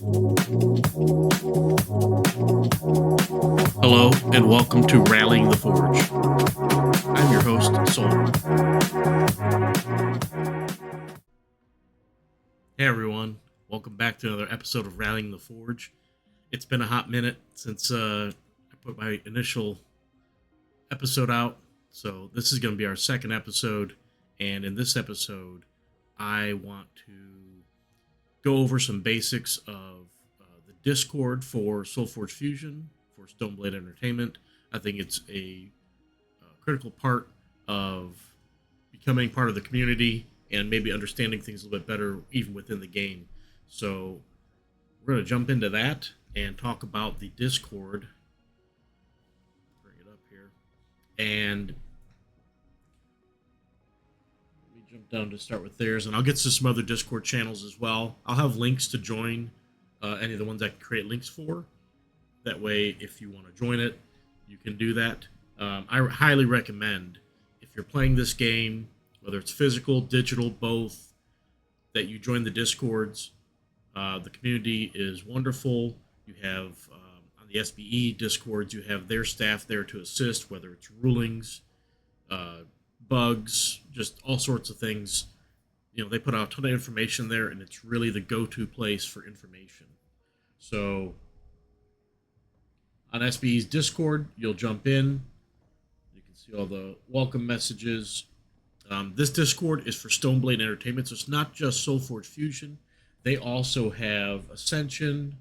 Hello, and welcome to Rallying the Forge. I'm your host, Sol. Hey everyone, welcome back to another episode of Rallying the Forge. It's been a hot minute since I put my initial episode out, so this is going to be our second episode, and in this episode, I want to go over some basics of the Discord for SolForge Fusion for Stoneblade Entertainment. I think it's a critical part of becoming part of the community and maybe understanding things a little bit better even within the game. So we're going to jump into that and talk about the Discord. Bring it up here. And let me jump down to start with theirs, and I'll get to some other Discord channels as well. I'll have links to join any of the ones I can create links for. That way, if you want to join it, you can do that. I highly recommend, if you're playing this game, whether it's physical, digital, both, that you join the Discords. The community is wonderful. You have, on the SBE Discords, you have their staff there to assist, whether it's rulings, bugs, just all sorts of things. You know, they put out a ton of information there, and it's really the go-to place for information. So on SBE's Discord, you'll jump in. You can see all the welcome messages. This Discord is for Stoneblade Entertainment, so it's not just SolForge Fusion. They also have Ascension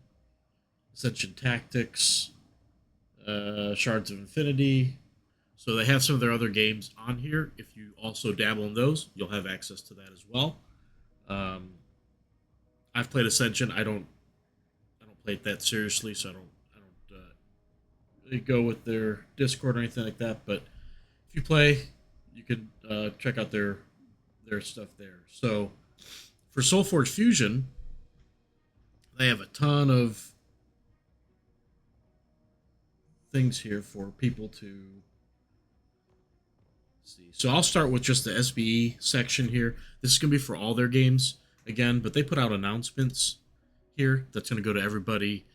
Tactics, Shards of Infinity. So they have some of their other games on here. If you also dabble in those, you'll have access to that as well. I've played Ascension. I don't play it that seriously, so I don't really go with their Discord or anything like that. But if you play, you can check out their stuff there. So for SolForge Fusion, they have a ton of things here for people to see. So I'll start with just the SBE section here. This is going to be for all their games again, but they put out announcements here that's going to go to everybody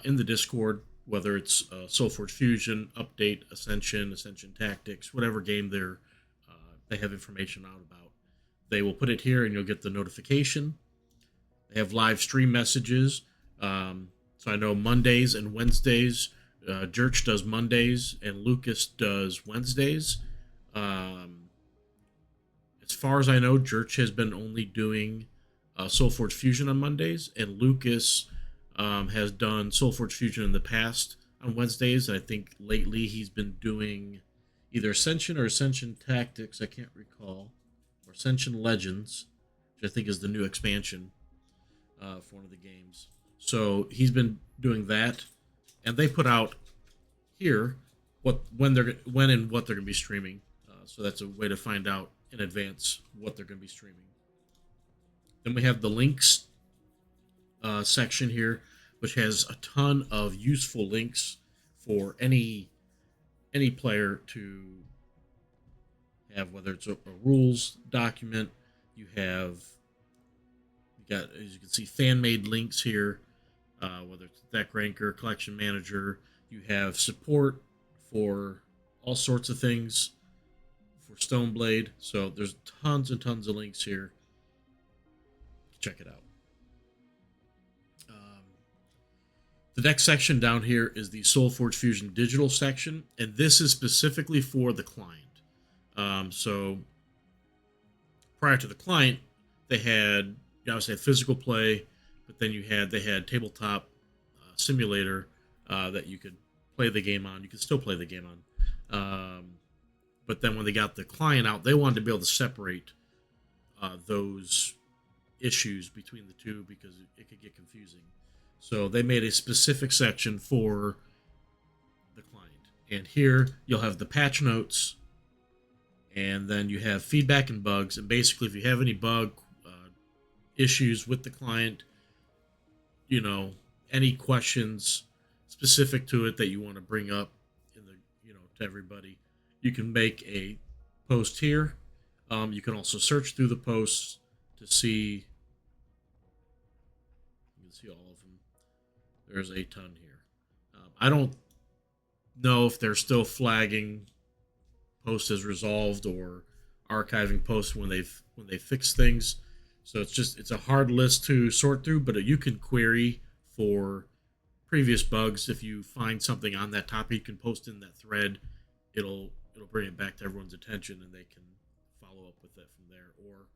in the Discord, whether it's SolForge Fusion, Update, Ascension Tactics, whatever game they have information out about. They will put it here, and you'll get the notification. They have live stream messages. So I know Mondays and Wednesdays, Jirch does Mondays, and Lucas does Wednesdays. As far as I know, Jirch has been only doing SolForge Fusion on Mondays, and Lucas has done SolForge Fusion in the past on Wednesdays. I think lately he's been doing either Ascension or Ascension Tactics, I can't recall, or Ascension Legends, which I think is the new expansion for one of the games. So he's been doing that, and they put out here when and what they're going to be streaming. So that's a way to find out in advance what they're going to be streaming. Then we have the links section here, which has a ton of useful links for any player to have, whether it's a rules document. You got, as you can see, fan-made links here, whether it's Deck Ranker, Collection Manager. You have support for all sorts of things for Stoneblade. So there's tons and tons of links here. Check it out. The next section down here is the SolForge Fusion digital section, and this is specifically for the client. So prior to the client, they had, you obviously had physical play, but then they had tabletop simulator that you could play the game on. You could still play the game on. But then when they got the client out, they wanted to be able to separate those issues between the two because it could get confusing. So they made a specific section for the client. And here you'll have the patch notes, and then you have feedback and bugs. And basically, if you have any bug issues with the client, any questions specific to it that you want to bring up to everybody, you can make a post here. You can also search through the posts to see. can see all of them. There's a ton here. I don't know if they're still flagging post as resolved or archiving posts when they fix things. So it's a hard list to sort through, but you can query for previous bugs. If you find something on that topic, you can post in that thread. It'll bring it back to everyone's attention, and they can follow up with it from there. Or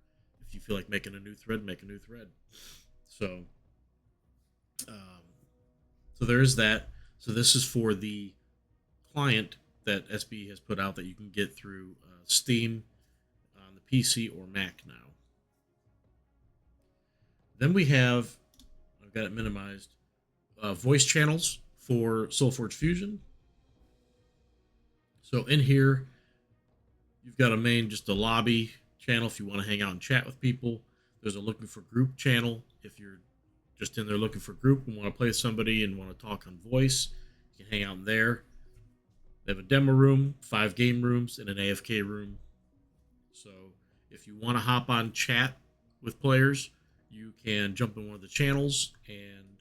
if you feel like making a new thread, make a new thread. So, so there is that. So this is for the client that SB has put out that you can get through Steam on the PC or Mac now. Then we have, I've got it minimized, voice channels for SolForge Fusion. So in here, you've got just a lobby channel if you want to hang out and chat with people. There's a looking for group channel if you're just in there looking for group and want to play with somebody and want to talk on voice. You can hang out in there. They have a demo room, 5 game rooms, and an AFK room. So if you want to hop on chat with players, you can jump in one of the channels and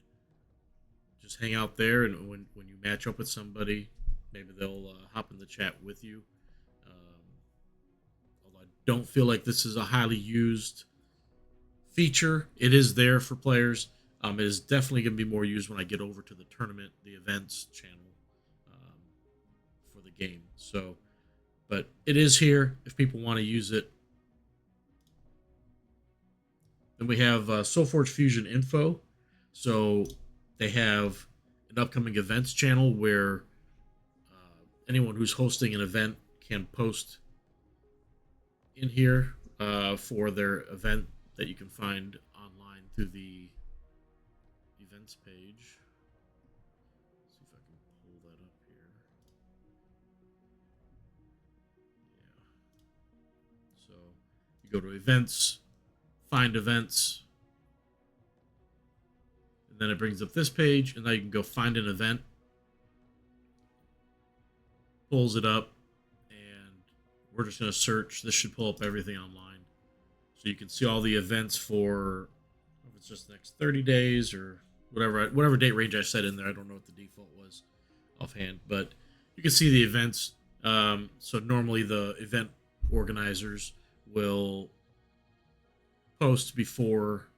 just hang out there. And when you match up with somebody, maybe they'll hop in the chat with you. Although I don't feel like this is a highly used feature. It is there for players. It is definitely going to be more used when I get over to the tournament, the events channel for the game. So, but it is here if people want to use it. Then we have SolForge Fusion info. So they have an upcoming events channel where anyone who's hosting an event can post in here for their event that you can find online through the events page. Let's see if I can pull that up here. Yeah. So you go to events, find events, and then it brings up this page, and now you can go find an event, pulls it up, and we're just going to search. This should pull up everything online. So you can see all the events for, if it's just the next 30 days or whatever date range I set in there. I don't know what the default was offhand, but you can see the events. So normally the event organizers will post before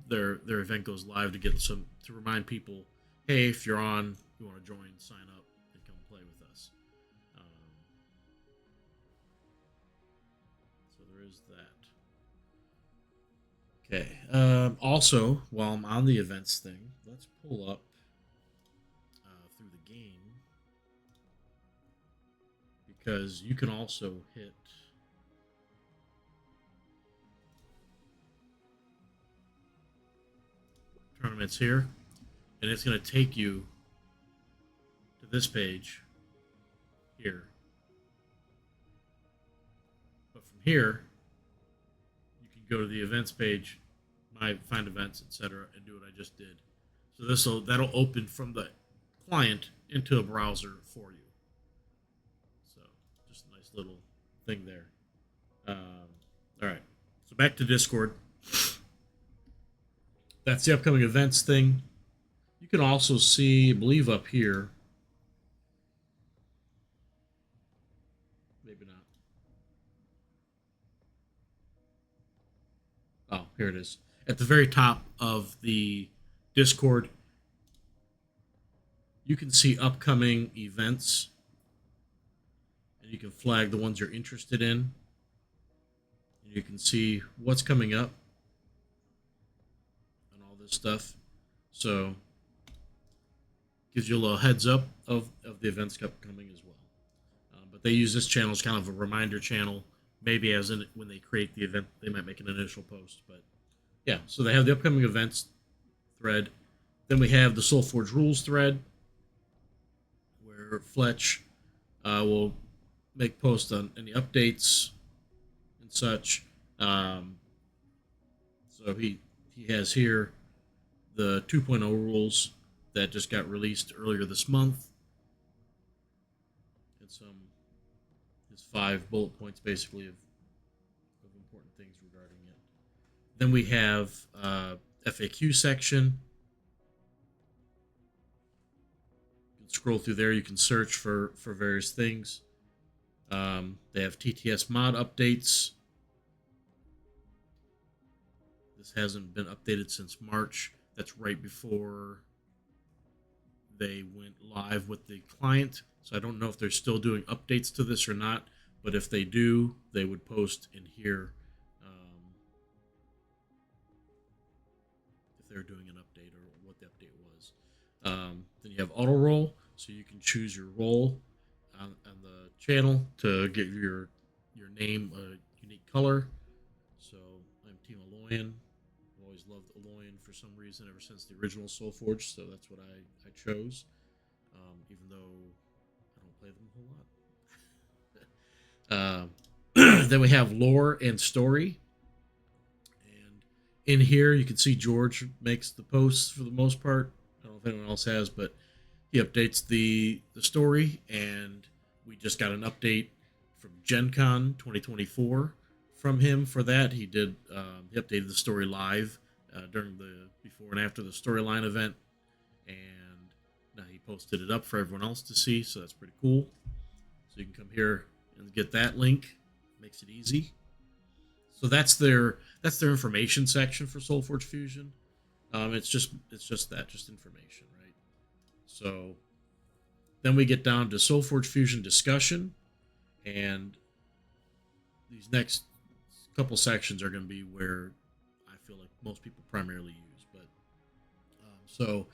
their event goes live to remind people, hey, if you're on, you want to join, sign up, and come play with us. So there is that. Okay. Also, while I'm on the events thing, let's pull up through the game, because you can also hit tournaments here, and it's going to take you to this page here. But from here, you can go to the events page, find events, etc., and do what I just did. So that'll open from the client into a browser for you. So just a nice little thing there. All right, so back to Discord. That's the upcoming events thing. You can also see, I believe up here, maybe not. Oh, here it is. At the very top of the Discord, you can see upcoming events, and you can flag the ones you're interested in. And you can see what's coming up and all this stuff. So gives you a little heads up of the events upcoming as well. But they use this channel as kind of a reminder channel. Maybe as in when they create the event, they might make an initial post. But yeah, so they have the upcoming events thread. Then we have the SolForge rules thread, where Fletch will make posts on any updates and such. So he has here the 2.0 rules that just got released earlier this month. And his 5 bullet points basically of important things regarding it. Then we have FAQ section scroll through there. You can search for various things. They have TTS mod updates. This hasn't been updated since March. That's right before they went live with the client. So I don't know if they're still doing updates to this or not. But if they do, they would post in here if they're doing an update or what the update was. Then you have auto roll, so you can choose your role on the channel to get your name a unique color. So I'm Team Aloyan. I've always loved Aloyan for some reason ever since the original SolForge, so that's what I chose. Even though I don't play them a whole lot. Then we have lore and story. And in here, you can see George makes the posts for the most part. I don't know if anyone else has, but he updates the story. And we just got an update from Gen Con 2024 from him for that. He did he updated the story live during the before and after the storyline event. And now he posted it up for everyone else to see, so that's pretty cool. So you can come here and get that link. Makes it easy. So that's their information section for SolForge Fusion. It's just information, right? So then we get down to SolForge Fusion discussion, and these next couple sections are going to be where I feel like most people primarily use. But so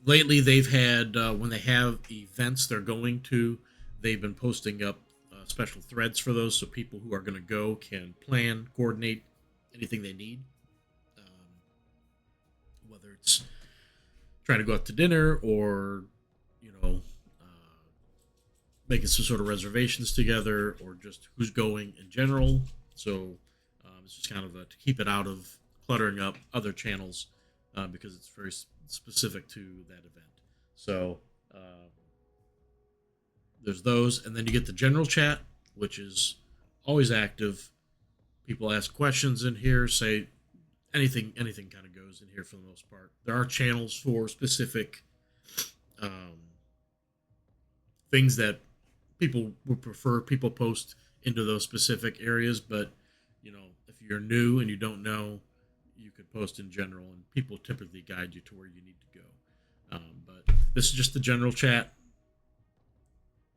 lately they've had when they have events they're going to, they've been posting up special threads for those, so people who are going to go can plan, coordinate anything they need, whether it's trying to go out to dinner or making some sort of reservations together, or just who's going in general. So it's just kind of to keep it out of cluttering up other channels because it's very specific to that event. So there's those, and then you get the general chat, which is always active. People ask questions in here, say anything kind of goes in here for the most part. There are channels for specific things that people would prefer people post into those specific areas, but if you're new and you don't know, you could post in general, and people typically guide you to where you need to go. But this is just the general chat.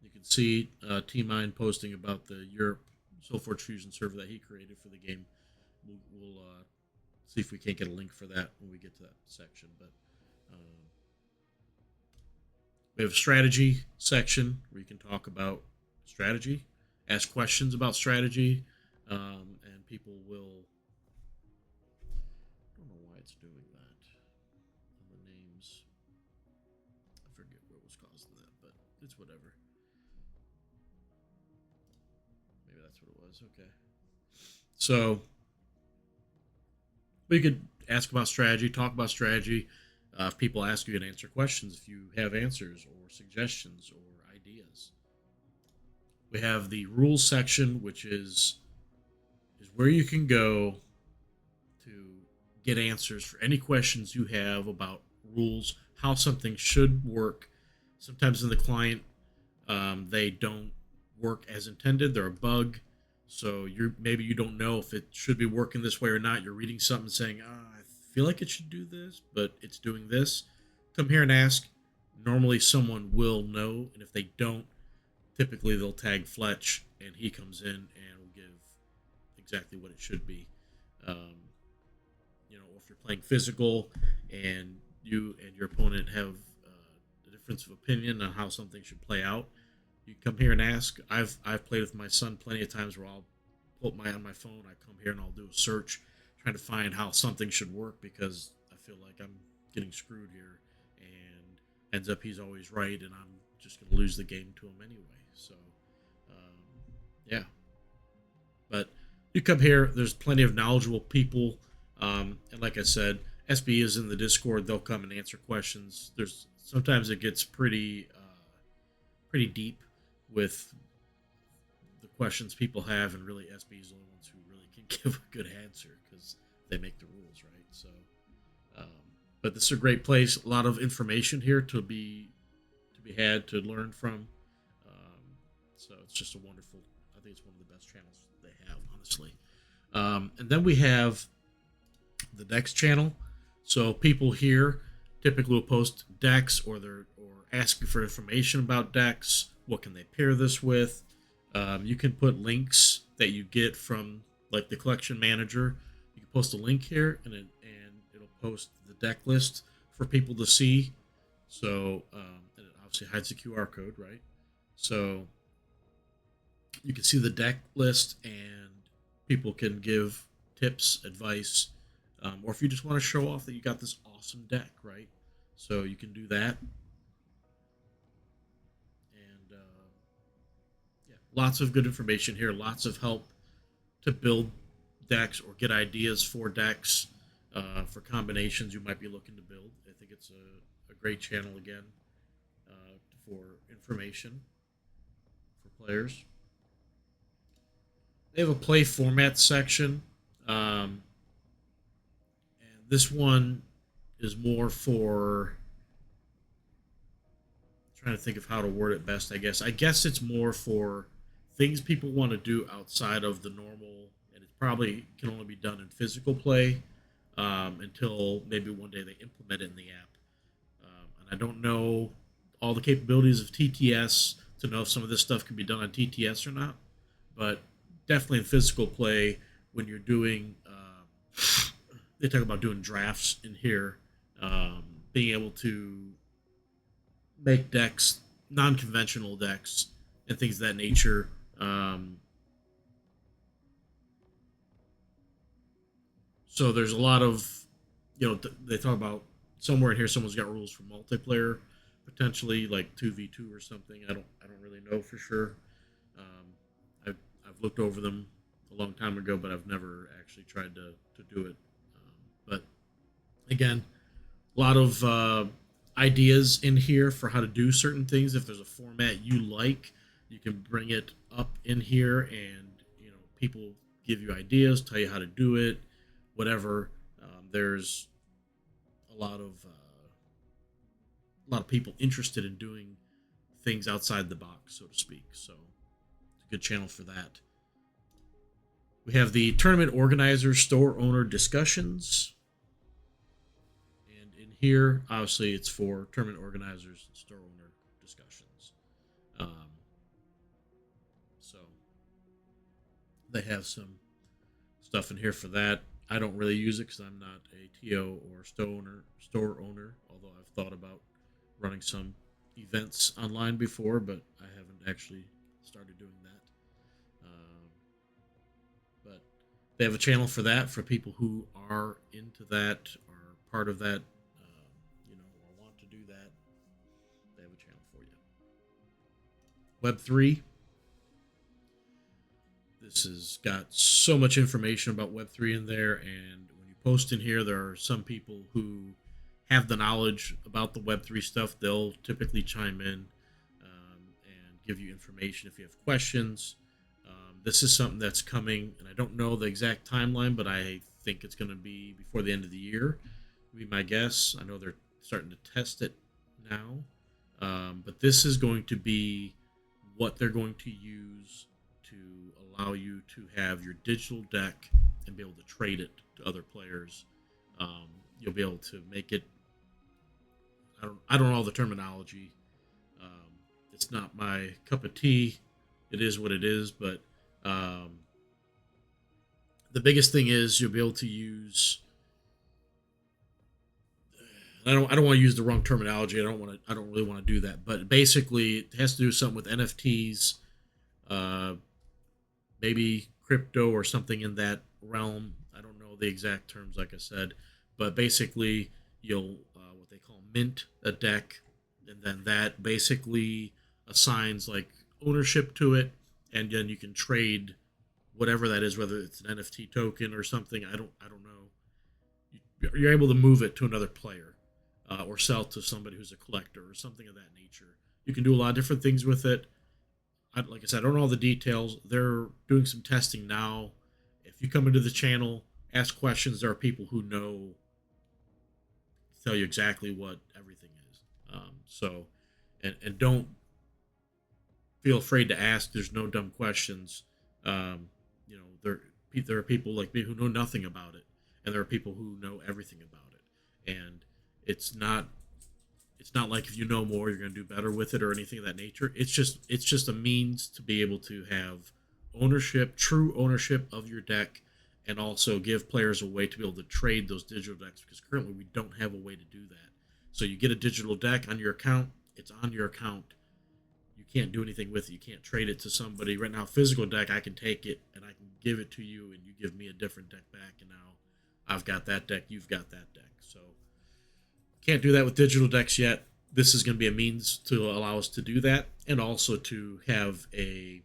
You can see T-Mine posting about the Europe SolForge Fusion server that he created for the game. We'll see if we can't get a link for that when we get to that section. But we have a strategy section where you can talk about strategy, ask questions about strategy, and people will. I don't know why it's doing that. The names, I forget what was causing that, but it's whatever. Maybe that's what it was. Okay. So we could ask about strategy, talk about strategy. If people ask, you can answer questions if you have answers or suggestions or ideas. We have the rules section, which is where you can go to get answers for any questions you have about rules, how something should work. Sometimes in the client, they don't work as intended. They're a bug. So maybe you don't know if it should be working this way or not. You're reading something saying, I feel like it should do this, but it's doing this. Come here and ask. Normally someone will know, and if they don't, typically they'll tag Fletch, and he comes in and will give exactly what it should be. If you're playing physical and you and your opponent have a difference of opinion on how something should play out, you come here and ask. I've played with my son plenty of times where I'll pull up on my phone, I come here and I'll do a search trying to find how something should work because I feel like I'm getting screwed here, and ends up he's always right, and I'm just going to lose the game to him anyway. So, yeah. But you come here, there's plenty of knowledgeable people, and like I said, SB is in the Discord. They'll come and answer questions. Sometimes it gets pretty deep with the questions people have, and really SB is the only ones who really can give a good answer because they make the rules, right? So But this is a great place. A lot of information here to be had to learn from. So it's just a wonderful. I think it's one of the best channels they have, honestly. And then we have the next channel. So people here typically will post decks or ask you for information about decks. What can they pair this with? You can put links that you get from like the collection manager. You can post a link here, and it'll post the deck list for people to see. So and it obviously hides the QR code, right? So you can see the deck list, and people can give tips, advice, or if you just want to show off that you got this awesome deck, right? So you can do that, and yeah, lots of good information here. Lots of help to build decks or get ideas for decks for combinations you might be looking to build. I think it's a great channel again for information for players. They have a play format section, and this one is more for trying to think of how to word it best. I guess it's more for things people want to do outside of the normal, and it probably can only be done in physical play until maybe one day they implement it in the app. And I don't know all the capabilities of TTS to know if some of this stuff can be done on TTS or not, but definitely in physical play when you're doing they talk about doing drafts in here, being able to make decks, non-conventional decks and things of that nature. So there's a lot of, they talk about somewhere in here someone's got rules for multiplayer, potentially like 2v2 or something. I don't really know for sure. I've looked over them a long time ago, but I've never actually tried to do it. But again, a lot of ideas in here for how to do certain things. If there's a format you like, you can bring it up in here, and people give you ideas, tell you how to do it, whatever. There's a lot of people interested in doing things outside the box, so to speak. So it's a good channel for that. We have the tournament organizer store owner discussions. And in here, obviously, it's for tournament organizers and store owner discussions. So they have some stuff in here for that. I don't really use it because I'm not a TO or store owner, although I've thought about running some events online before, but I haven't actually started doing that. But they have a channel for that for people who are into that or part of that, or want to do that. They have a channel for you. Web3. This has got so much information about Web3 in there, and when you post in here, there are some people who have the knowledge about the Web3 stuff. They'll typically chime in and give you information if you have questions. This is something that's coming, and I don't know the exact timeline, but I think it's going to be before the end of the year, would be my guess. I know they're starting to test it now, but this is going to be what they're going to use to allow you to have your digital deck and be able to trade it to other players. You'll be able to make it. I don't know all the terminology. It's not my cup of tea. It is what it is, but the biggest thing is you'll be able to use. I don't want to use the wrong terminology. I don't really want to do that. But basically, it has to do something with NFTs, maybe crypto or something in that realm. I don't know the exact terms, like I said, but basically, you'll what they call mint a deck, and then that basically assigns like ownership to it, and then you can trade whatever that is, whether it's an NFT token or something. I don't know. You're able to move it to another player. Or sell to somebody who's a collector or something of that nature. You can do a lot of different things with it. Like I said, I don't know all the details. They're doing some testing now. If you come into the channel, ask questions, there are people who know tell you exactly what everything is. So, and don't feel afraid to ask. There's no dumb questions. You know, there are people like me who know nothing about it, and there are people who know everything about it. And it's not it's not like if you know more, you're going to do better with it or anything of that nature. It's just a means to be able to have ownership, true ownership of your deck, and also give players a way to be able to trade those digital decks because currently we don't have a way to do that. So you get a digital deck on your account, it's on your account. You can't do anything with it. You can't trade it to somebody. Right now, physical deck, I can take it and I can give it to you, and you give me a different deck back, and now I've got that deck, you've got that deck. So can't do that with digital decks yet. This is going to be a means to allow us to do that, and also to have a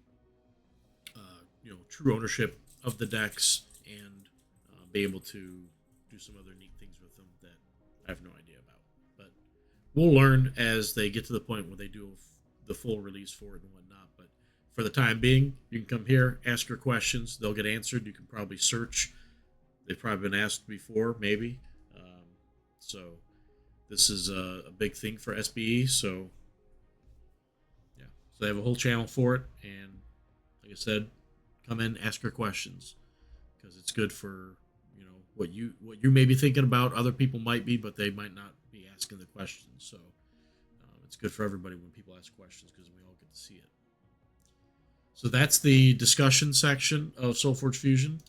true ownership of the decks and be able to do some other neat things with them that I have no idea about. But we'll learn as they get to the point where they do the full release for it and whatnot. But for the time being, you can come here, ask your questions. They'll get answered. You can probably search. They've probably been asked before, maybe. So this is a big thing for SBE. So yeah, so they have a whole channel for it. And like I said, come in, ask your questions, because it's good for what you may be thinking about. Other people might be, but they might not be asking the questions. So it's good for everybody when people ask questions because we all get to see it. So that's the discussion section of SolForge Fusion,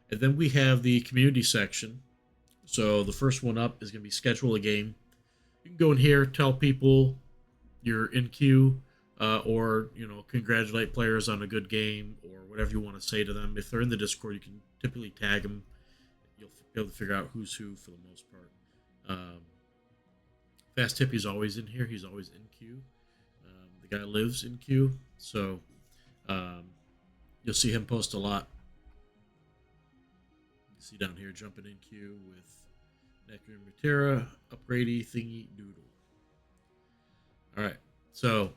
and then we have the community section. So the first one up is going to be schedule a game. You can go in here, tell people you're in queue, or congratulate players on a good game, or whatever you want to say to them. If they're in the Discord, you can typically tag them. You'll be able to figure out who's who for the most part. Fast Hippie's always in here. He's always in queue. The guy lives in queue, so you'll see him post a lot. You see down here jumping in queue with Nectar and Mutera, Upgradey, Thingy, Doodle. All right, so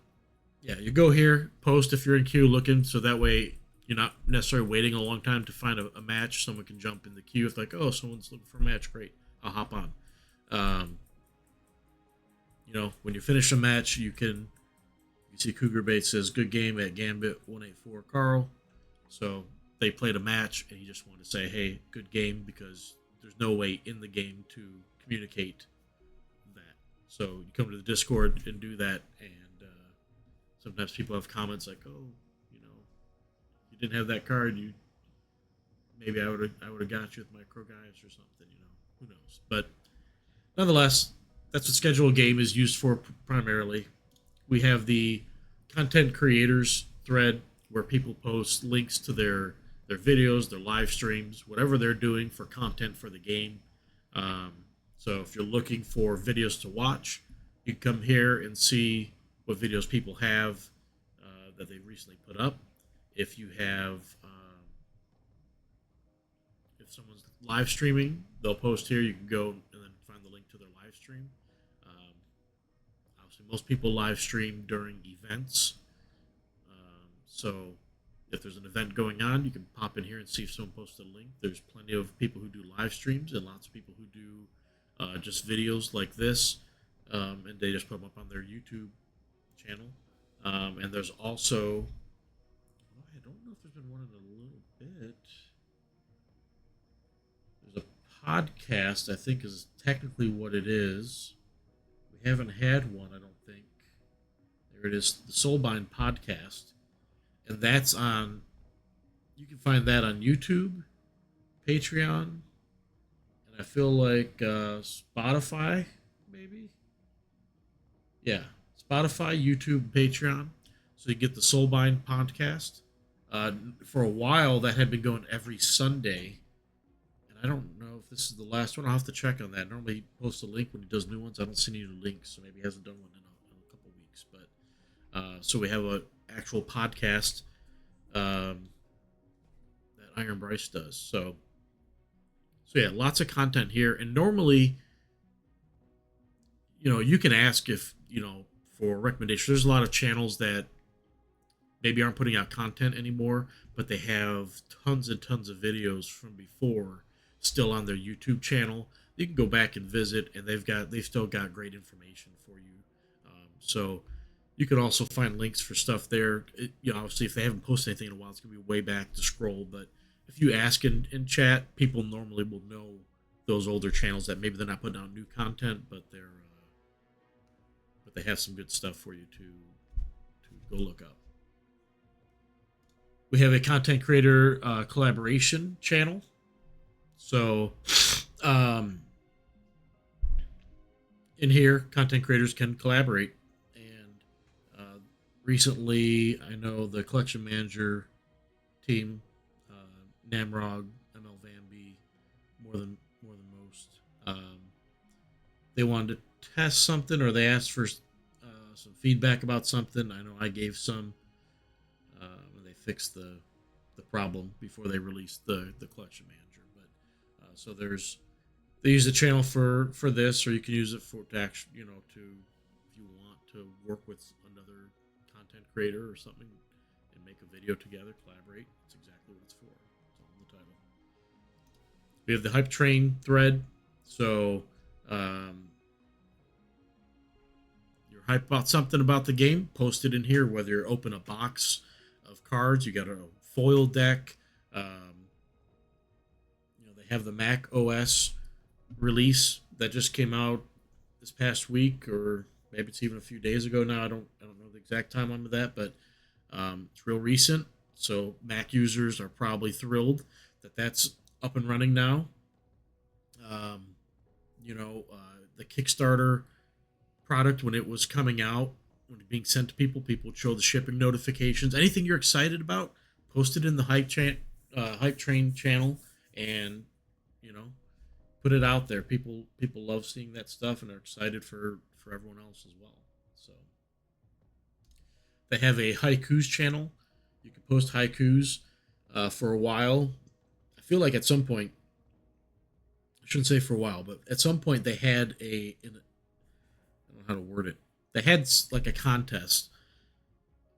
yeah, you go here, post if you're in queue looking, so that way you're not necessarily waiting a long time to find a match. Someone can jump in the queue if like, oh, someone's looking for a match, great, I'll hop on. When you finish a match, you see Cougar Bait says good game at Gambit 184 Carl. So they played a match and he just wanted to say, hey, good game, because there's no way in the game to communicate that. So you come to the Discord and do that, and sometimes people have comments like, oh, you didn't have that card, maybe I would have got you with my Crow Guys or something, who knows. But nonetheless, that's what schedule a game is used for primarily. We have the content creators thread where people post links to their videos, their live streams, whatever they're doing for content for the game. So if you're looking for videos to watch, you can come here and see what videos people have that they've recently put up. If you have, if someone's live streaming, they'll post here. You can go and then find the link to their live stream. Obviously, most people live stream during events. So if there's an event going on, you can pop in here and see if someone posted a link. There's plenty of people who do live streams and lots of people who do just videos like this, and they just put them up on their YouTube channel. And there's also, I don't know if there's been one in a little bit. There's a podcast, I think is technically what it is. We haven't had one, I don't think. There it is, the Soulbind podcast. And that's on, you can find that on YouTube, Patreon, and I feel like Spotify, maybe? Yeah, Spotify, YouTube, Patreon. So you get the Soulbind podcast. For a while, that had been going every Sunday. And I don't know if this is the last one. I'll have to check on that. Normally, he posts a link when he does new ones. I don't see any new links, so maybe he hasn't done one in a couple weeks. But so we have an actual podcast that Iron Bryce does. So yeah, lots of content here. And normally, you can ask if, for recommendations. There's a lot of channels that maybe aren't putting out content anymore, but they have tons and tons of videos from before still on their YouTube channel you can go back and visit, and they've still got great information for you. So you can also find links for stuff there. Obviously, if they haven't posted anything in a while, it's gonna be way back to scroll. But if you ask in chat, people normally will know those older channels that maybe they're not putting out new content, but they have some good stuff for you to go look up. We have a content creator collaboration channel. So in here, content creators can collaborate. And recently, I know the collection manager team, Namrog, ML Vanby, more than most, they wanted to test something, or they asked for some feedback about something. I know I gave some. They fixed the problem before they released the collection manager. But so they use the channel for this, or you can use it to actually, to, if you want to work with another content creator or something and make a video together, collaborate. That's exactly what it's for. It's all in the title. We have the hype train thread. So you're hype about something about the game, post it in here. Whether you're open a box of cards, you got a foil deck. They have the Mac OS release that just came out this past week, or maybe it's even a few days ago now. I don't know the exact time on that, but it's real recent. So Mac users are probably thrilled that that's up and running now. The Kickstarter product, when it was coming out, when it being sent to people would show the shipping notifications. Anything you're excited about, post it in the hype train channel, and put it out there. People love seeing that stuff and are excited for everyone else as well. So they have a haikus channel. You can post haikus for a while. I feel like at some point, I shouldn't say for a while, but at some point they had I don't know how to word it. They had like a contest.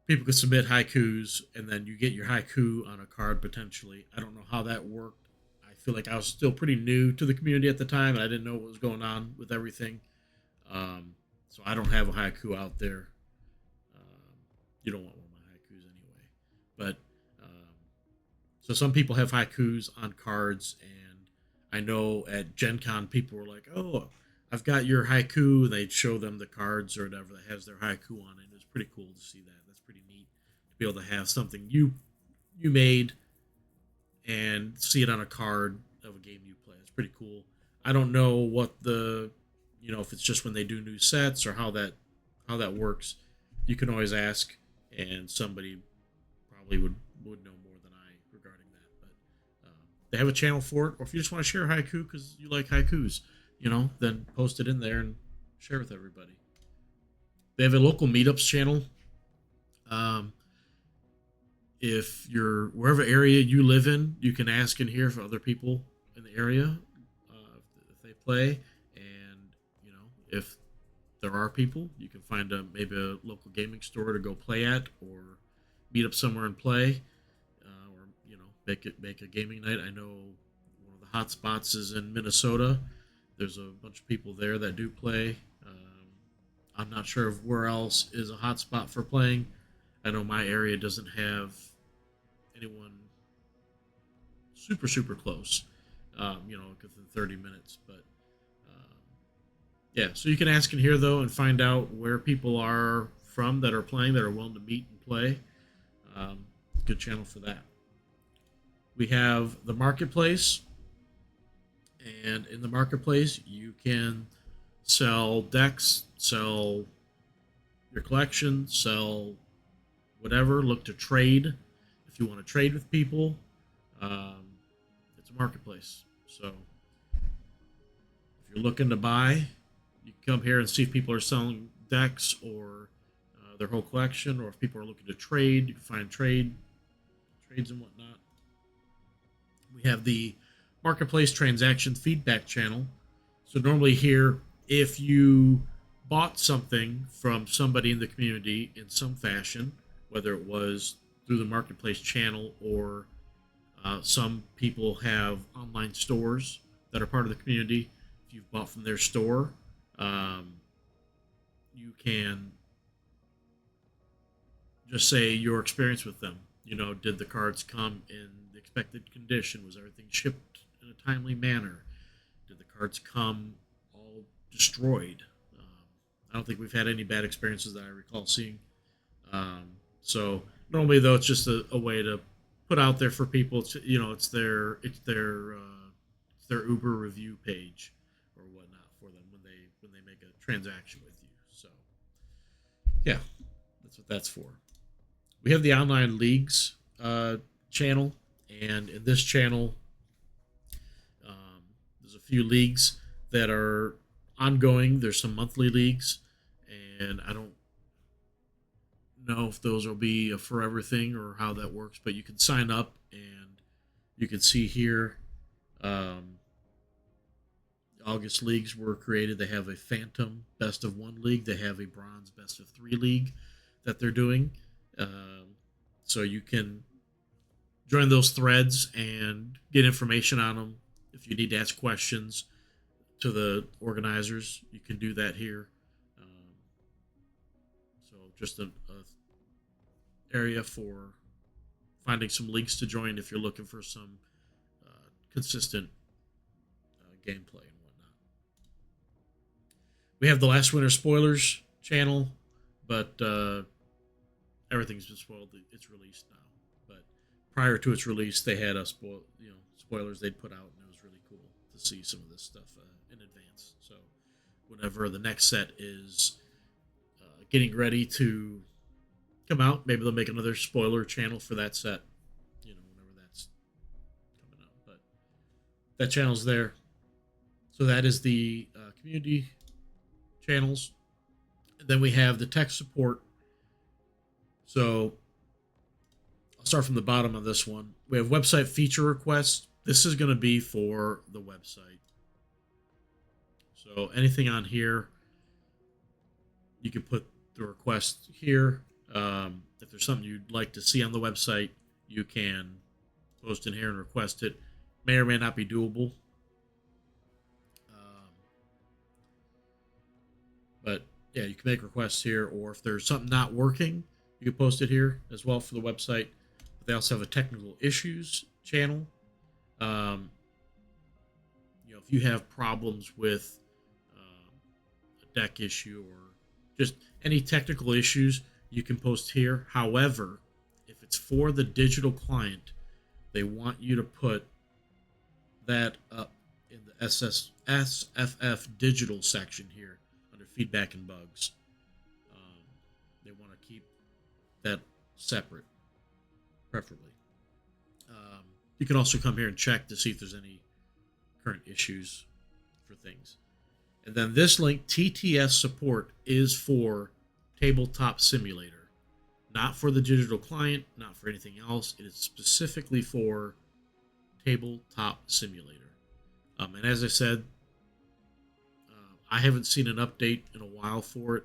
People could submit haikus, and then you get your haiku on a card potentially. I don't know how that worked. I feel like I was still pretty new to the community at the time, and I didn't know what was going on with everything. So I don't have a haiku out there. You don't want one of my haikus anyway. But so some people have haikus on cards, and I know at Gen Con people were like, "Oh, I've got your haiku." They'd show them the cards or whatever that has their haiku on it. It was pretty cool to see that. That's pretty neat to be able to have something you made and see it on a card of a game you play. It's pretty cool. I don't know what if it's just when they do new sets or how that works. You can always ask, and somebody probably would know more than I regarding that. But they have a channel for it, or if you just want to share haiku because you like haikus, then post it in there and share with everybody. They have a local meetups channel. If you're wherever area you live in, you can ask in here for other people in the area if they play, and if there are people, you can find maybe a local gaming store to go play at, or meet up somewhere and play, or make a gaming night. I know one of the hot spots is in Minnesota. There's a bunch of people there that do play. I'm not sure of where else is a hot spot for playing. I know my area doesn't have anyone super close, within 30 minutes. But yeah, so you can ask in here though and find out where people are from that are playing, that are willing to meet and play. Good channel for that. We have the marketplace, and in the marketplace you can sell decks, sell your collection, sell whatever. Look to trade if you want to trade with people. It's a marketplace, so if you're looking to buy, you can come here and see if people are selling decks or their whole collection, or if people are looking to trade, you can find trades and whatnot. We have the marketplace transaction feedback channel. So normally here, if you bought something from somebody in the community in some fashion, whether it was through the marketplace channel or some people have online stores that are part of the community, if you've bought from their store, you can just say your experience with them. You know, did the cards come in the expected condition? Was everything shipped in a timely manner? Did the cards come all destroyed? I don't think we've had any bad experiences that I recall seeing. So normally, though, it's just a way to put out there for people. To, you know, it's their Uber review page or whatnot for them when they make a transaction with you. So yeah, that's what that's for. We have the online leagues channel, and in this channel, there's a few leagues that are ongoing. There's some monthly leagues, and I don't know if those will be a forever thing or how that works, but you can sign up and you can see here August leagues were created. They have a Phantom Best of One league. They have a Bronze Best of Three league that they're doing. So you can join those threads and get information on them. If you need to ask questions to the organizers, you can do that here. So just a area for finding some leagues to join if you're looking for some consistent gameplay and whatnot. We have the Last Winter Spoilers channel, but everything's been spoiled. It's released now, but prior to its release, they had spoilers they'd put out, and it was really cool to see some of this stuff in advance. So whenever the next set is getting ready to come out, maybe they'll make another spoiler channel for that set. You know, whenever that's coming up, but that channel's there. So that is the community channels. And then we have the tech support. So I'll start from the bottom of this one. We have website feature requests. This is going to be for the website. So anything on here, you can put the request here. If there's something you'd like to see on the website, you can post in here and request it. May or may not be doable. But yeah, you can make requests here, or if there's something not working, you can post it here as well for the website. But they also have a technical issues channel. If you have problems with a deck issue or just any technical issues, you can post here. However, if it's for the digital client, they want you to put that up in the SFF digital section here under feedback and bugs. They want to keep that separate, preferably. You can also come here and check to see if there's any current issues for things. And then this link, TTS support, is for Tabletop Simulator, not for the digital client, not for anything else. It is specifically for Tabletop Simulator. And as I said, I haven't seen an update in a while for it.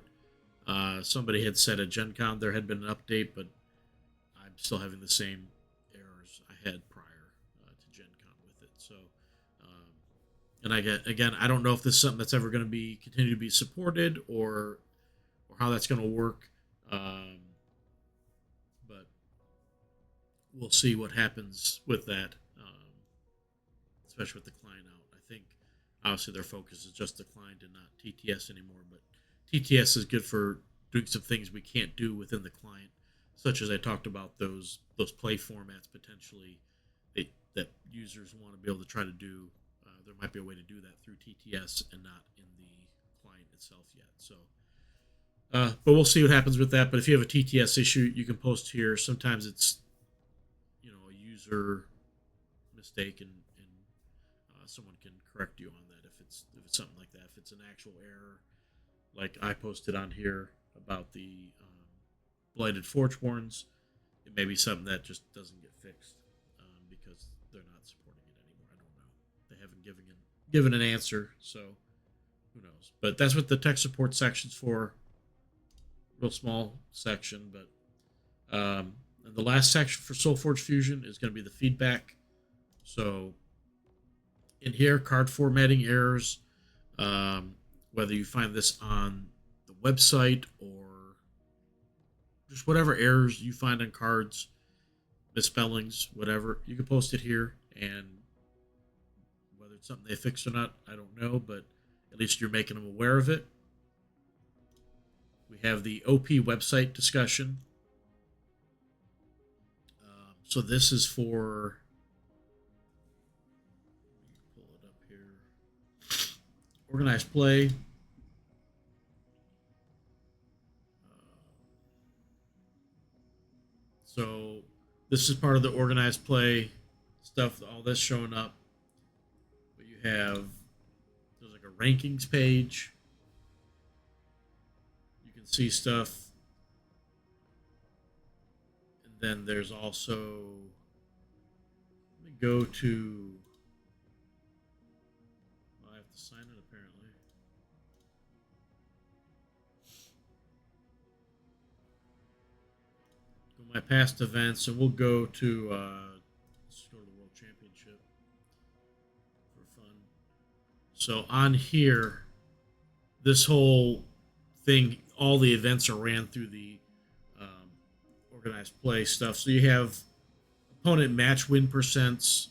Somebody had said at Gen Con there had been an update, but I'm still having the same errors I had prior to Gen Con with it. So, and I don't know if this is something that's ever going to be continue to be supported or how that's going to work. But we'll see what happens with that, especially with the client out. I think obviously their focus is just the client and not TTS anymore, but TTS is good for doing some things we can't do within the client, such as I talked about those play formats potentially that users want to be able to try to do. There might be a way to do that through TTS and not in the client itself yet. So, but we'll see what happens with that. But if you have a TTS issue, you can post here. Sometimes it's a user mistake, and someone can correct you on that if it's something like that. If it's an actual error, like I posted on here about the blighted Forgeborns, it may be something that just doesn't get fixed because they're not supporting it anymore. I don't know. They haven't given an answer, so who knows? But that's what the tech support section's for. Real small section, but and the last section for SolForge Fusion is going to be the feedback. So in here, card formatting errors, Whether you find this on the website or just whatever errors you find on cards, misspellings, whatever, you can post it here. And whether it's something they fixed or not, I don't know, but at least you're making them aware of it. We have the OP website discussion. So this is for, pull it up here, organized play. So this is part of the organized play stuff, all this showing up. But you have, there's like a rankings page. You can see stuff. And then there's also, let me go to, well, I have to sign it apparently. Go my past events, and we'll go to, let's go to the World Championship for fun. So on here, this whole thing, all the events are ran through the organized play stuff. So you have opponent match win percents.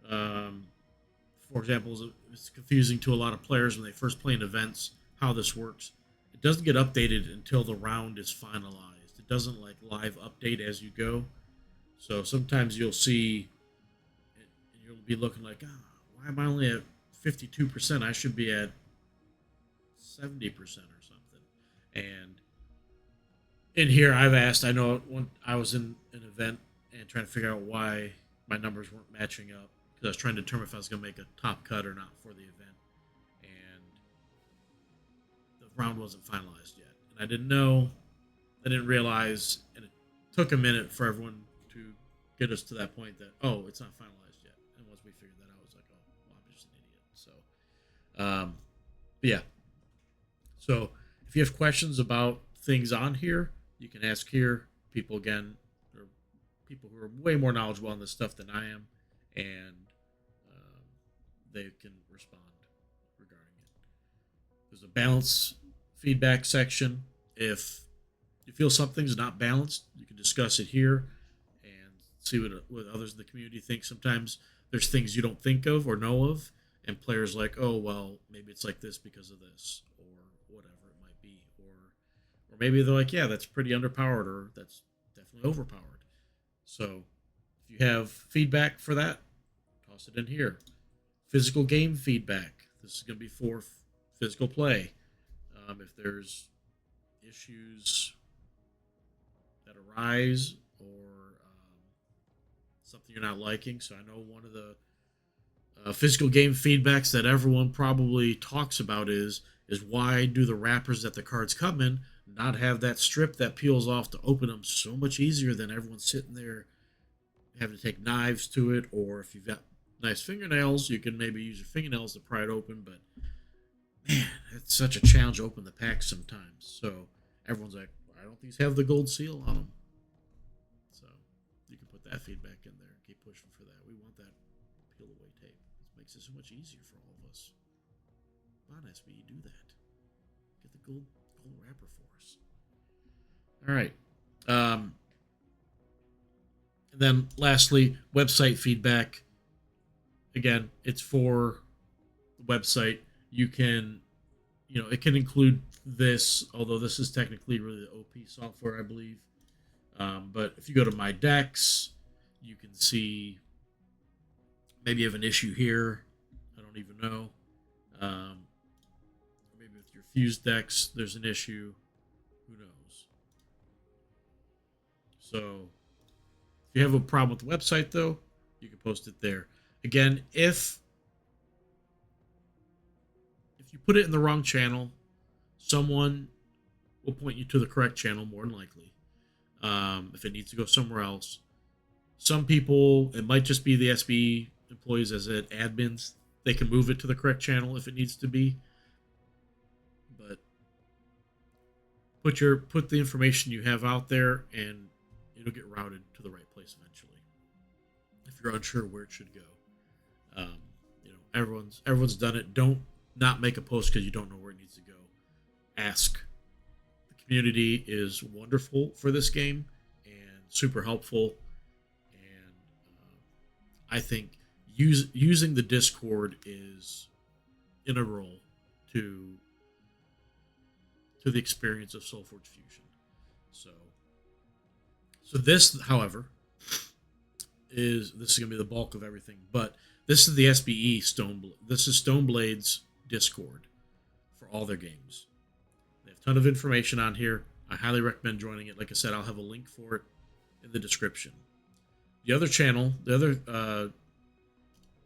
For example, it's confusing to a lot of players when they first play in events how this works. It doesn't get updated until the round is finalized. It doesn't like live update as you go. So sometimes you'll see, and you'll be looking like, why am I only at 52%? I should be at 70% or something. And in here, I've asked, I know when I was in an event and trying to figure out why my numbers weren't matching up, because I was trying to determine if I was going to make a top cut or not for the event. And the round wasn't finalized yet. And I didn't know, I didn't realize, and it took a minute for everyone to get us to that point that, oh, it's not finalized yet. And once we figured that out, I was like, oh, well, I'm just an idiot. So, but yeah. So if you have questions about things on here, you can ask here. People, again, are people who are way more knowledgeable on this stuff than I am, and they can respond regarding it. There's a balance feedback section. If you feel something's not balanced, you can discuss it here and see what others in the community think. Sometimes there's things you don't think of or know of, and players like, oh, well, maybe it's like this because of this, or whatever it might be. Or maybe they're like, yeah, that's pretty underpowered, or that's definitely overpowered. So if you have feedback for that, toss it in here. Physical game feedback. This is going to be for physical play. If there's issues that arise or something you're not liking. So I know one of the physical game feedbacks that everyone probably talks about is why do the wrappers that the cards come in not have that strip that peels off to open them so much easier than everyone sitting there having to take knives to it, or if you've got nice fingernails, you can maybe use your fingernails to pry it open, but man, it's such a challenge to open the pack sometimes. So everyone's like, why don't these have the gold seal on them? So you can put that feedback in there. Keep pushing for that. We want that peel away tape. It makes it so much easier for all of us. Come on, SBE, do that. Get the gold wrapper for us. All right. And then lastly, website feedback. Again, it's for the website. You can, it can include this, although this is technically really the OP software, I believe. But if you go to My Decks, you can see maybe you have an issue here. I don't even know. Maybe with your fused decks, there's an issue. Who knows? So if you have a problem with the website, though, you can post it there. Again, if you put it in the wrong channel, someone will point you to the correct channel more than likely. If it needs to go somewhere else. Some people, it might just be the SBE employees as admins. They can move it to the correct channel if it needs to be. But put the information you have out there, and it'll get routed to the right place eventually. If you're unsure where it should go, everyone's done it. Don't not make a post because you don't know where it needs to go. Ask. The community is wonderful for this game and super helpful. And I think using the Discord is integral to the experience of SolForge Fusion. So, this, however, is going to be the bulk of everything. But this is the SBE This is Stoneblade's Discord for all their games. They have a ton of information on here. I highly recommend joining it. Like I said, I'll have a link for it in the description. The other channel, the other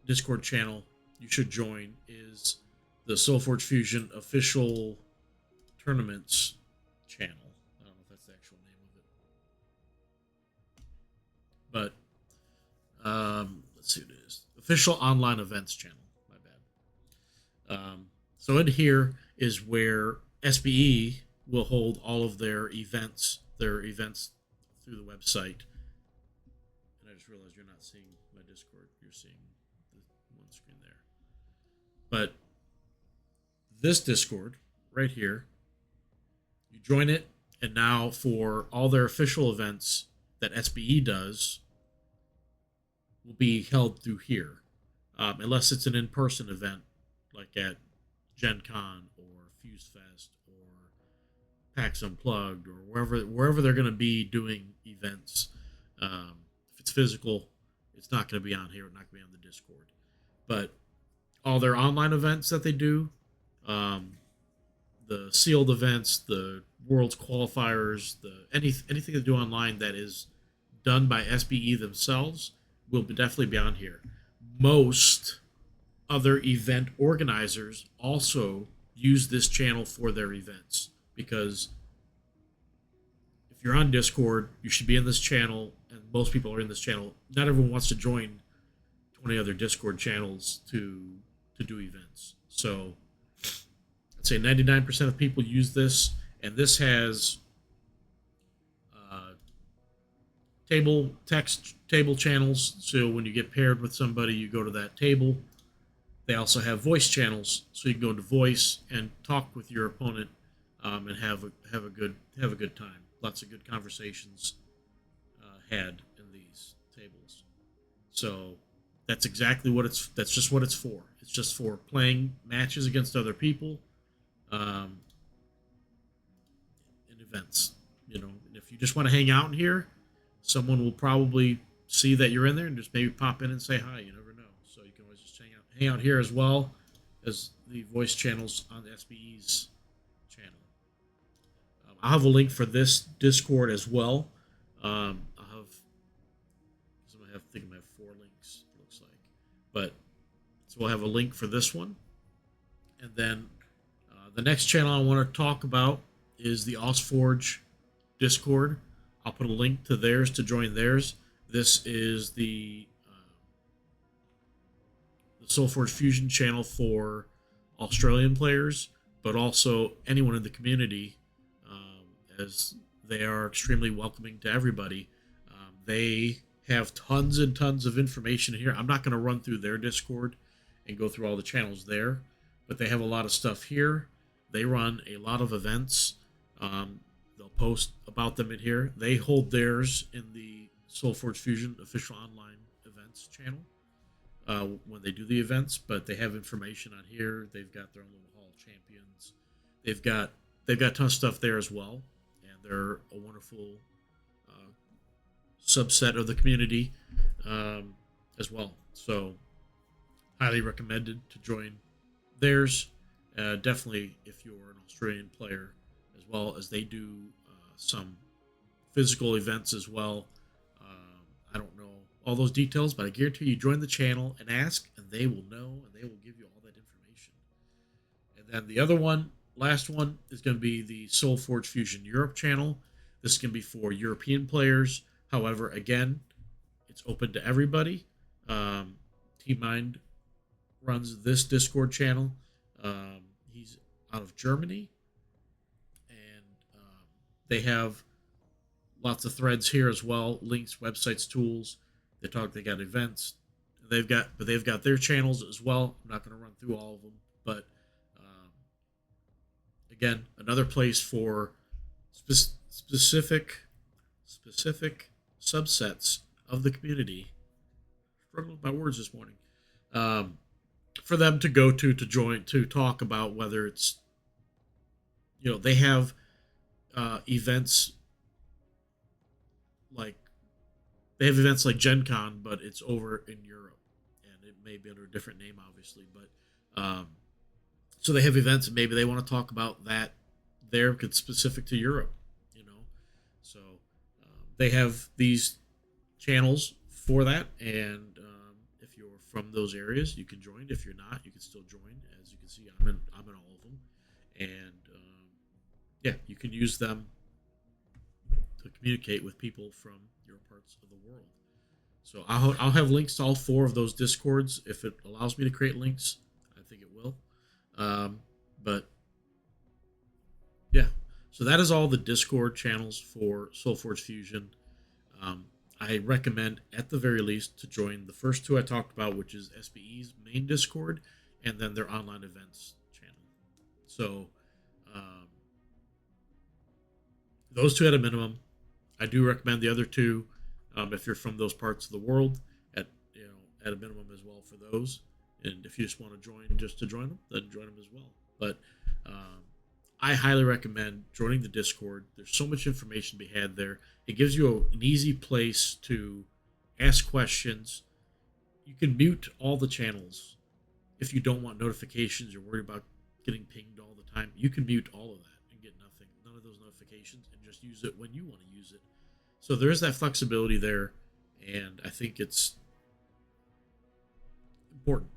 Discord channel you should join is the SolForge Fusion official tournaments channel. I don't know if that's the actual name of it, but let's see what it is. Official online events channel. My bad. So in here is where SBE will hold all of their events through the website. And I just realized you're not seeing my Discord. You're seeing the one screen there. But this Discord right here, you join it, and now for all their official events that SBE does will be held through here, unless it's an in-person event like at Gen Con or Fuse Fest or PAX Unplugged or wherever they're going to be doing events. If it's physical, it's not going to be on here. It's not going to be on the Discord. But all their online events that they do, the sealed events, the Worlds qualifiers, anything they do online that is done by SBE themselves will definitely be on here. Most other event organizers also use this channel for their events, because if you're on Discord, you should be in this channel, and most people are in this channel. Not everyone wants to join 20 other Discord channels to do events. So I'd say 99% of people use this, and this has table channels. So when you get paired with somebody, you go to that table. They also have voice channels, so you can go into voice and talk with your opponent, and have a good time. Lots of good conversations had in these tables. So that's exactly what that's just what it's for. It's just for playing matches against other people, in events. And if you just want to hang out in here, someone will probably see that you're in there and just maybe pop in and say hi. You never know. So you can always just hang out here as well as the voice channels on the SBE's channel. I'll have a link for this Discord as well. I think I have 4 links, it looks like. But so we'll have a link for this one. And then the next channel I want to talk about is the SolForge Discord. I'll put a link to theirs to join theirs. This is the SolForge Fusion channel for Australian players, but also anyone in the community, as they are extremely welcoming to everybody. They have tons and tons of information here. I'm not going to run through their Discord and go through all the channels there, but they have a lot of stuff here. They run a lot of events. They'll post about them in here. They hold theirs in the SolForge Fusion official online events channel when they do the events, but they have information on here. They've got their own little Hall of Champions. They've got a ton of stuff there as well, and they're a wonderful subset of the community as well. So highly recommended to join theirs. Definitely if you're an Australian player, as well as they do some physical events as well. I don't know all those details, but I guarantee you join the channel and ask, and they will know, and they will give you all that information. And then the other one, last one, is going to be the SolForge Fusion Europe channel. This can be for European players. However, again, it's open to everybody. T-Mind runs this Discord channel. He's out of Germany, and they have lots of threads here as well, links, websites, tools. They got events. They've got their channels as well. I'm not going to run through all of them, but Again, another place for specific subsets of the community. Struggling with my words this morning. Um, for them to go to join to talk about whether it's, they have events like Gen Con, but it's over in Europe, and it may be under a different name, obviously. But so they have events, and maybe they want to talk about that there because it's specific to Europe. So they have these channels for that, and if you're from those areas, you can join. If you're not, you can still join. As you can see, I'm in all of them, and yeah, you can use them to communicate with people from your parts of the world. So I'll have links to all 4 of those Discords if it allows me to create links. I think it will. But yeah, so that is all the Discord channels for SolForge Fusion. I recommend at the very least to join the first 2 I talked about, which is SBE's main Discord and then their online events channel. So those 2 at a minimum. I do recommend the other 2 if you're from those parts of the world at a minimum as well for those. And if you just want to join just to join them, then join them as well. But I highly recommend joining the Discord. There's so much information to be had there. It gives you an easy place to ask questions. You can mute all the channels if you don't want notifications. You're worried about getting pinged all the time. You can mute all of that and get none of those notifications, and just use it when you want to use it. So there is that flexibility there, and I think it's important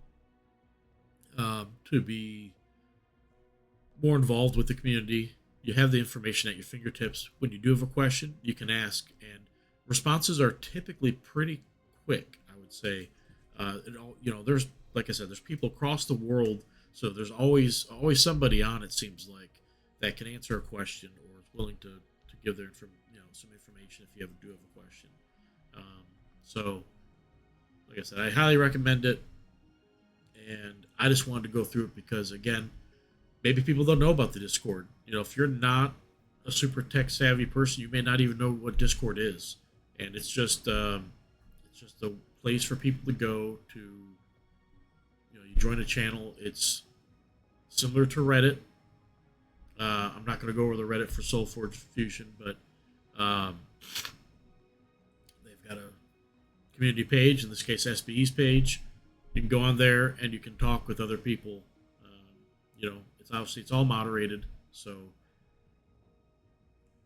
to be more involved with the community. You have the information at your fingertips. When you do have a question, you can ask, and responses are typically pretty quick, I would say. There's, like I said, there's people across the world, so there's always somebody on, it seems like, that can answer a question or is willing to give their some information if you do have a question. So, like I said, I highly recommend it, and I just wanted to go through it because, again, maybe people don't know about the Discord. If you're not a super tech savvy person, you may not even know what Discord is, and it's just a place for people to go to. You join a channel. It's similar to Reddit. I'm not going to go over the Reddit for SolForge Fusion, but they've got a community page, in this case SBE's page. You can go on there and you can talk with other people. It's all moderated, so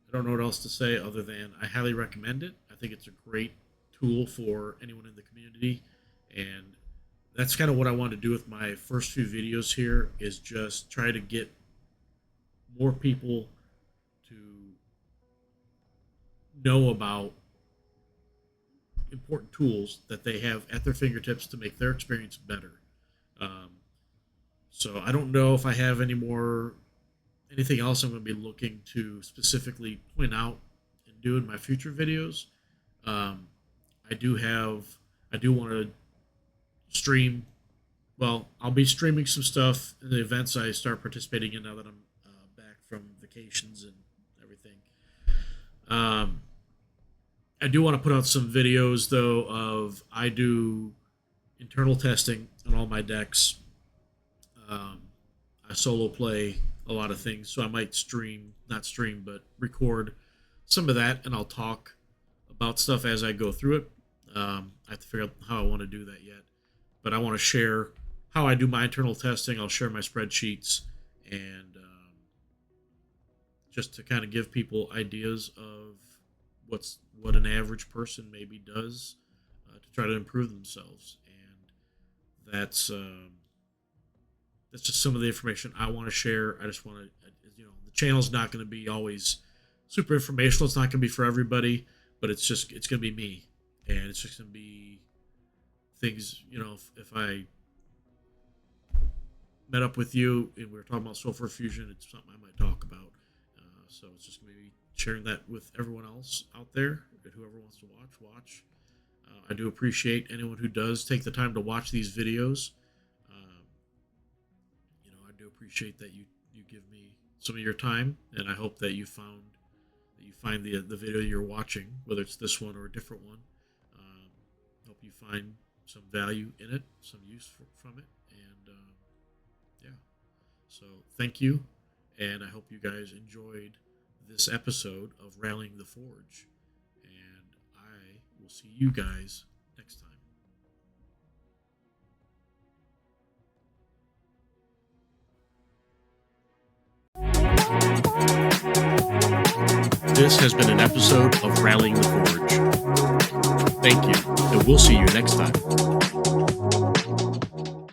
I don't know what else to say other than I highly recommend it. I think it's a great tool for anyone in the community, and that's kind of what I want to do with my first few videos here, is just try to get more people to know about important tools that they have at their fingertips to make their experience better. So I don't know if I have anything else I'm going to be looking to specifically point out and do in my future videos. I do want to stream. Well, I'll be streaming some stuff in the events I start participating in now that I'm back from vacations and everything. I do want to put out some videos, though, of I do internal testing on all my decks. I solo play a lot of things, so I might record some of that, and I'll talk about stuff as I go through it. I have to figure out how I want to do that yet, but I want to share how I do my internal testing. I'll share my spreadsheets, and just to kind of give people ideas of what an average person maybe does to try to improve themselves. And that's just some of the information I want to share. I just want to, the channel's not going to be always super informational. It's not going to be for everybody, but it's going to be me, and it's just going to be things. If I met up with you and we were talking about SolForge Fusion, it's something I might talk about. So it's just maybe sharing that with everyone else out there, and whoever wants to watch. I do appreciate anyone who does take the time to watch these videos. I do appreciate that you give me some of your time, and I hope that you find the video you're watching, whether it's this one or a different one. Hope you find some value in it, some use from it, and yeah. So thank you, and I hope you guys enjoyed this episode of Rallying the Forge, and I will see you guys next time. This has been an episode of Rallying the Forge. Thank you, and we'll see you next time.